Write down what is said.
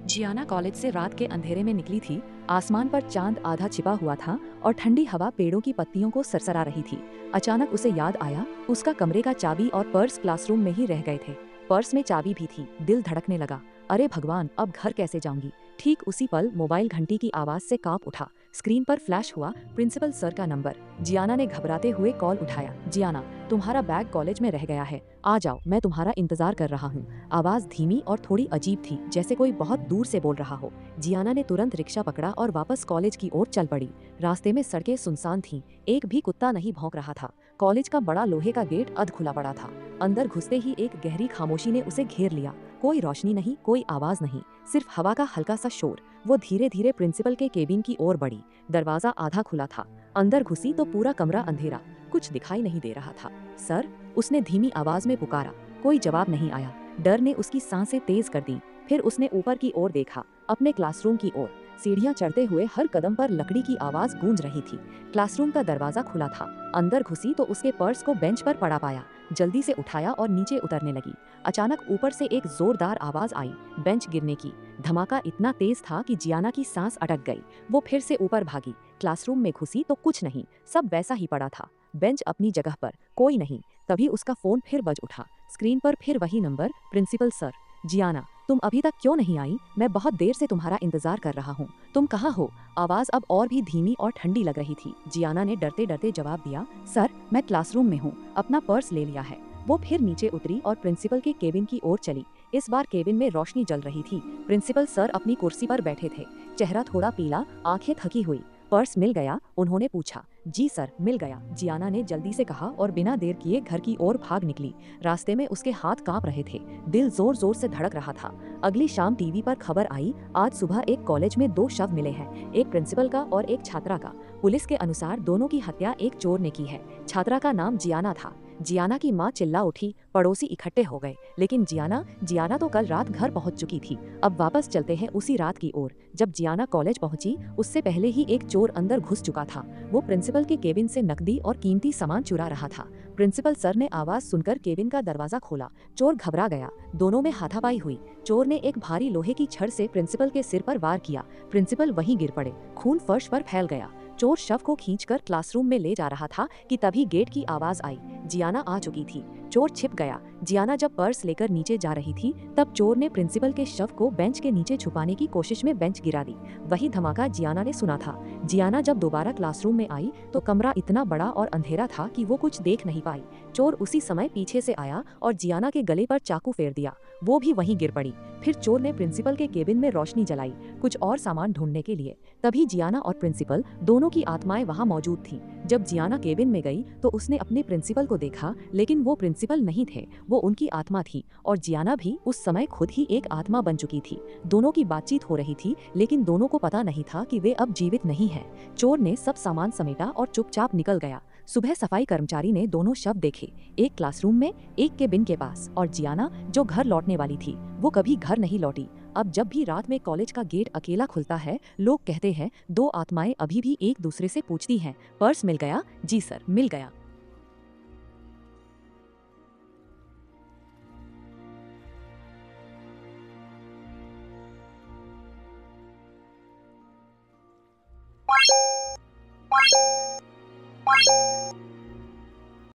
Ziana college से रात के अंधेरे में निकली थी। आसमान पर चांद आधा छिपा हुआ था और ठंडी हवा पेड़ों की पत्तियों को सरसरा रही थी। अचानक उसे याद आया, उसका कमरे का चाबी और पर्स क्लासरूम में ही रह गए थे। पर्स में चाबी भी थी। दिल धड़कने लगा। अरे भगवान, अब घर कैसे जाऊंगी। ठीक उसी पल मोबाइल घंटी की आवाज से कांप उठा। स्क्रीन पर फ्लैश हुआ प्रिंसिपल सर का नंबर। जियाना ने घबराते हुए कॉल उठाया। जियाना, तुम्हारा बैग कॉलेज में रह गया है, आ जाओ, मैं तुम्हारा इंतजार कर रहा हूँ। आवाज धीमी और थोड़ी अजीब थी, जैसे कोई बहुत दूर से बोल रहा हो। जियाना ने तुरंत रिक्शा पकड़ा और वापस कॉलेज की ओर चल पड़ी। रास्ते में सड़कें सुनसान थीं, एक भी कुत्ता नहीं भौंक रहा था। कॉलेज का बड़ा लोहे का गेट अध खुला पड़ा था। अंदर घुसते ही एक गहरी खामोशी ने उसे घेर लिया। कोई रोशनी नहीं, कोई आवाज नहीं, सिर्फ हवा का हल्का सा शोर। वो धीरे धीरे प्रिंसिपल के केबिन की ओर बढ़ी। दरवाजा आधा खुला था। अंदर घुसी तो पूरा कमरा अंधेरा, कुछ दिखाई नहीं दे रहा था। सर, उसने धीमी आवाज में पुकारा। कोई जवाब नहीं आया। डर ने उसकी सांसें तेज कर दी। फिर उसने ऊपर की ओर देखा, अपने क्लासरूम की ओर। सीढ़ियां चढ़ते हुए हर कदम पर लकड़ी की आवाज गूंज रही थी। क्लासरूम का दरवाजा खुला था। अंदर घुसी तो उसके पर्स को बेंच पर पड़ा पाया। जल्दी से उठाया और नीचे उतरने लगी। अचानक ऊपर से एक जोरदार आवाज आई, बेंच गिरने की। धमाका इतना तेज था कि जियाना की सांस अटक गई। वो फिर से ऊपर भागी। क्लासरूम में घुसी तो कुछ नहीं, सब वैसा ही पड़ा था। बेंच अपनी जगह पर, कोई नहीं। तभी उसका फोन फिर बज उठा। स्क्रीन पर फिर वही नंबर, प्रिंसिपल सर। जियाना, तुम अभी तक क्यों नहीं आई? मैं बहुत देर से तुम्हारा इंतजार कर रहा हूँ। तुम कहाँ हो? आवाज अब और भी धीमी और ठंडी लग रही थी। जियाना ने डरते डरते जवाब दिया, सर, मैं क्लासरूम में हूँ, अपना पर्स ले लिया है। वो फिर नीचे उतरी और प्रिंसिपल के केबिन की ओर चली। इस बार केबिन में रोशनी जल रही थी। प्रिंसिपल सर अपनी कुर्सी पर बैठे थे, चेहरा थोड़ा पीला, आंखें थकी हुई। पर्स मिल गया? उन्होंने पूछा। जी सर, मिल गया, जियाना ने जल्दी से कहा और बिना देर किए घर की ओर भाग निकली। रास्ते में उसके हाथ कांप रहे थे, दिल जोर जोर से धड़क रहा था। अगली शाम टीवी पर खबर आई, आज सुबह एक कॉलेज में 2 शव मिले हैं, एक प्रिंसिपल का और एक छात्रा का। पुलिस के अनुसार दोनों की हत्या एक चोर ने की है। छात्रा का नाम जियाना था। जियाना की माँ चिल्ला उठी, पड़ोसी इकट्ठे हो गए। लेकिन जियाना तो कल रात घर पहुंच चुकी थी। अब वापस चलते हैं उसी रात की ओर। जब जियाना कॉलेज पहुंची, उससे पहले ही एक चोर अंदर घुस चुका था। वो प्रिंसिपल के केबिन से नकदी और कीमती सामान चुरा रहा था। प्रिंसिपल सर ने आवाज सुनकर केबिन का दरवाजा खोला। चोर घबरा गया। दोनों में हाथापाई हुई। चोर ने एक भारी लोहे की छड़ से प्रिंसिपल के सिर पर वार किया। प्रिंसिपल वहीं गिर पड़े। खून फर्श पर फैल गया। चोर शव को खींचकर क्लासरूम में ले जा रहा था कि तभी गेट की आवाज आई। जियाना आ चुकी थी। चोर छिप गया। जियाना जब पर्स लेकर नीचे जा रही थी, तब चोर ने प्रिंसिपल के शव को बेंच के नीचे छुपाने की कोशिश में बेंच गिरा दी। वही धमाका जियाना ने सुना था। जियाना जब दोबारा क्लासरूम में आई तो कमरा इतना बड़ा और अंधेरा था कि वो कुछ देख नहीं पाई। चोर उसी समय पीछे से आया और जियाना के गले पर चाकू फेर दिया। वो भी वहीं गिर पड़ी। फिर चोर ने प्रिंसिपल के केबिन में रोशनी जलाई, कुछ और सामान ढूंढने के लिए। तभी जियाना और प्रिंसिपल दोनों की आत्माएं वहां मौजूद थीं। जब जियाना केबिन में गई तो उसने अपने प्रिंसिपल को देखा, लेकिन वो प्रिंसिपल नहीं थे, वो उनकी आत्मा थी। और जियाना भी उस समय खुद ही एक आत्मा बन चुकी थी। दोनों की बातचीत हो रही थी, लेकिन दोनों को पता नहीं था कि वे अब जीवित नहीं हैं। चोर ने सब सामान समेटा और चुपचाप निकल गया। सुबह सफाई कर्मचारी ने दोनों शव देखे, एक क्लासरूम में, एक केबिन के पास। और जियाना, जो घर लौटने वाली थी, वो कभी घर नहीं लौटी। अब जब भी रात में कॉलेज का गेट अकेला खुलता है, लोग कहते हैं 2 आत्माएं अभी भी एक दूसरे से पूछती हैं, पर्स मिल गया? जी सर, मिल गया।